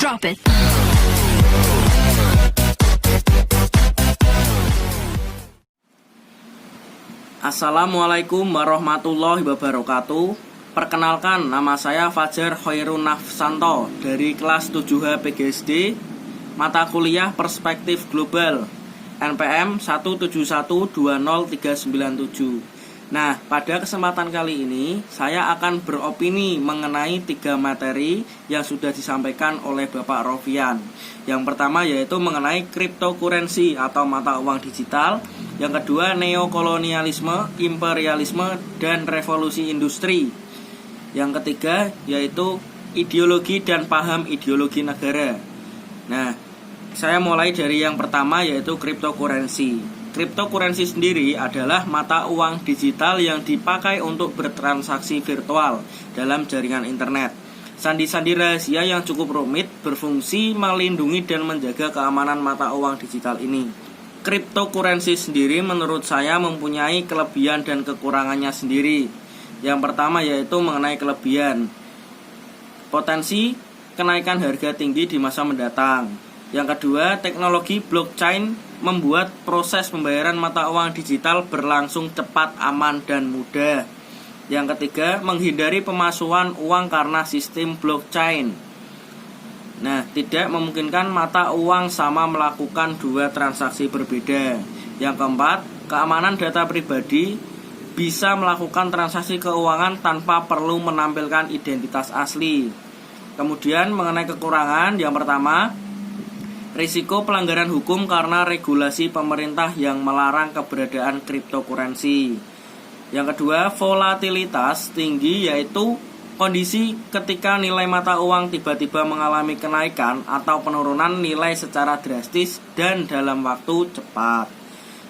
Drop it. Assalamualaikum warahmatullahi wabarakatuh. Perkenalkan, nama saya Fajar Khairun Nafsanto dari kelas 7H PGSD, mata kuliah Perspektif Global, NPM 1712037. Nah, pada kesempatan kali ini saya akan beropini mengenai 3 materi yang sudah disampaikan oleh Bapak Rofian. Yang pertama yaitu mengenai cryptocurrency atau mata uang digital. Yang kedua, neokolonialisme, imperialisme, dan revolusi industri. Yang ketiga yaitu ideologi dan paham ideologi negara. Nah, saya mulai dari yang pertama yaitu cryptocurrency. Cryptocurrency sendiri adalah mata uang digital yang dipakai untuk bertransaksi virtual dalam jaringan internet. Sandi-sandi rahasia yang cukup rumit berfungsi melindungi dan menjaga keamanan mata uang digital ini. Cryptocurrency sendiri menurut saya mempunyai kelebihan dan kekurangannya sendiri. Yang pertama yaitu mengenai kelebihan. Potensi kenaikan harga tinggi di masa mendatang. Yang kedua, teknologi blockchain membuat proses pembayaran mata uang digital berlangsung cepat, aman, dan mudah. Yang ketiga, menghindari pemalsuan uang karena sistem blockchain. Nah, tidak memungkinkan mata uang sama melakukan 2 transaksi berbeda. Yang keempat, keamanan data pribadi, bisa melakukan transaksi keuangan tanpa perlu menampilkan identitas asli. Kemudian mengenai kekurangan, yang pertama, risiko pelanggaran hukum karena regulasi pemerintah yang melarang keberadaan cryptocurrency. Yang kedua, volatilitas tinggi, yaitu kondisi ketika nilai mata uang tiba-tiba mengalami kenaikan atau penurunan nilai secara drastis dan dalam waktu cepat.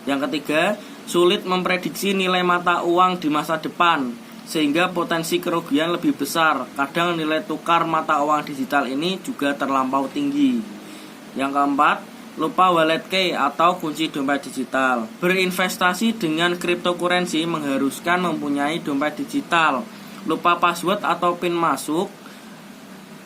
Yang ketiga, sulit memprediksi nilai mata uang di masa depan, sehingga potensi kerugian lebih besar. Kadang nilai tukar mata uang digital ini juga terlampau tinggi. Yang keempat, lupa wallet key atau kunci dompet digital. Berinvestasi dengan cryptocurrency mengharuskan mempunyai dompet digital. Lupa password atau PIN masuk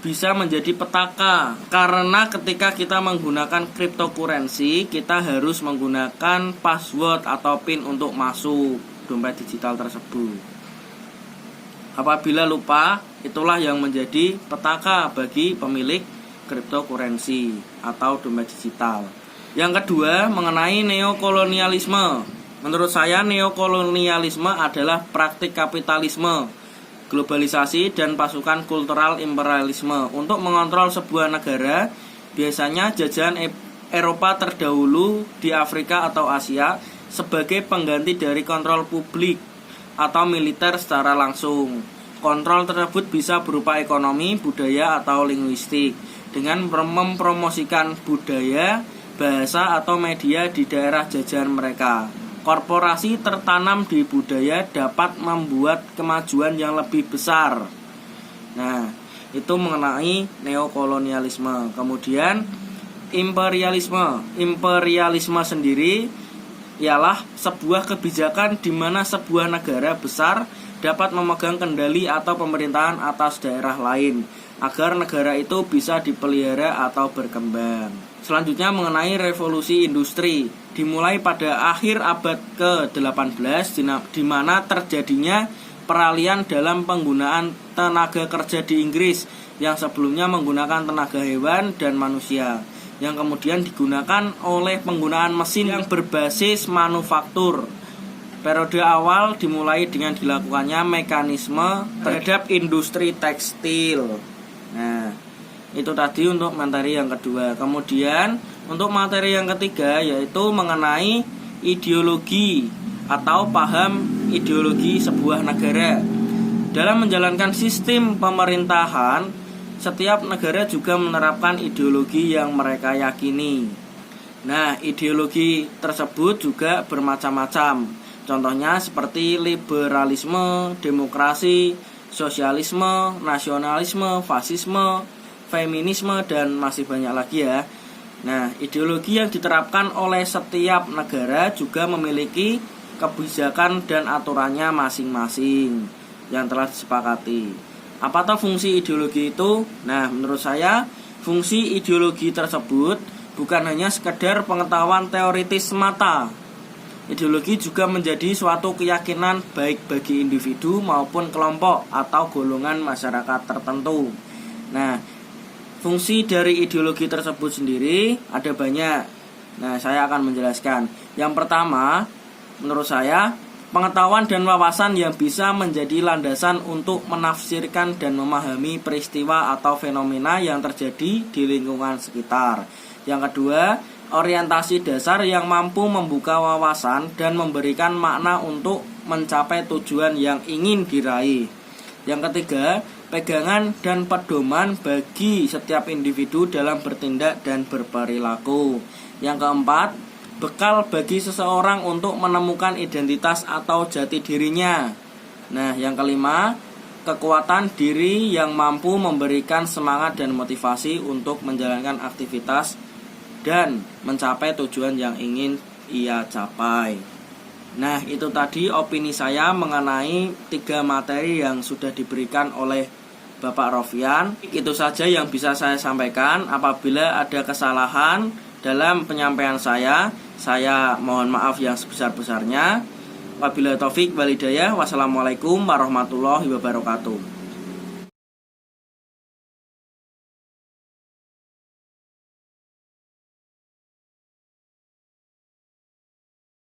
bisa menjadi petaka, karena ketika kita menggunakan cryptocurrency, kita harus menggunakan password atau PIN untuk masuk dompet digital tersebut. Apabila lupa, itulah yang menjadi petaka bagi pemilik cryptocurrency atau dompet digital. Yang kedua, mengenai neokolonialisme. Menurut saya, neokolonialisme adalah praktik kapitalisme, globalisasi, dan pasukan kultural imperialisme untuk mengontrol sebuah negara. Biasanya jajahan Eropa terdahulu di Afrika atau Asia sebagai pengganti dari kontrol publik atau militer secara langsung. Kontrol tersebut bisa berupa ekonomi, budaya, atau linguistik dengan mempromosikan budaya, bahasa, atau media di daerah jajahan mereka. Korporasi tertanam di budaya dapat membuat kemajuan yang lebih besar. Nah, itu mengenai neokolonialisme. Kemudian imperialisme. Imperialisme sendiri ialah sebuah kebijakan di mana sebuah negara besar dapat memegang kendali atau pemerintahan atas daerah lain agar negara itu bisa dipelihara atau berkembang. Selanjutnya mengenai revolusi industri, dimulai pada akhir abad ke-18 di mana terjadinya peralihan dalam penggunaan tenaga kerja di Inggris yang sebelumnya menggunakan tenaga hewan dan manusia, yang kemudian digunakan oleh penggunaan mesin yang berbasis manufaktur. Periode awal dimulai dengan dilakukannya mekanisme terhadap industri tekstil. Nah, itu tadi untuk materi yang kedua. Kemudian untuk materi yang ketiga yaitu mengenai ideologi atau paham ideologi sebuah negara. Dalam menjalankan sistem pemerintahan, setiap negara juga menerapkan ideologi yang mereka yakini. Nah, ideologi tersebut juga bermacam-macam. Contohnya seperti liberalisme, demokrasi, sosialisme, nasionalisme, fasisme, feminisme, dan masih banyak lagi ya. Nah, ideologi yang diterapkan oleh setiap negara juga memiliki kebijakan dan aturannya masing-masing yang telah disepakati. Apa tuh fungsi ideologi itu? Nah, menurut saya fungsi ideologi tersebut bukan hanya sekedar pengetahuan teoritis semata. Ideologi juga menjadi suatu keyakinan baik bagi individu maupun kelompok atau golongan masyarakat tertentu. Nah, fungsi dari ideologi tersebut sendiri ada banyak. Nah, saya akan menjelaskan. Yang pertama, menurut saya, pengetahuan dan wawasan yang bisa menjadi landasan untuk menafsirkan dan memahami peristiwa atau fenomena yang terjadi di lingkungan sekitar. Yang kedua, orientasi dasar yang mampu membuka wawasan dan memberikan makna untuk mencapai tujuan yang ingin diraih. Yang ketiga, pegangan dan pedoman bagi setiap individu dalam bertindak dan berperilaku. Yang keempat, bekal bagi seseorang untuk menemukan identitas atau jati dirinya. Nah, yang kelima, kekuatan diri yang mampu memberikan semangat dan motivasi untuk menjalankan aktivitas dan mencapai tujuan yang ingin ia capai. Nah, itu tadi opini saya mengenai 3 materi yang sudah diberikan oleh Bapak Rofian. Itu saja yang bisa saya sampaikan. Apabila ada kesalahan dalam penyampaian saya mohon maaf yang sebesar-besarnya. Wabillahi taufik wal hidayah. Wassalamualaikum warahmatullahi wabarakatuh.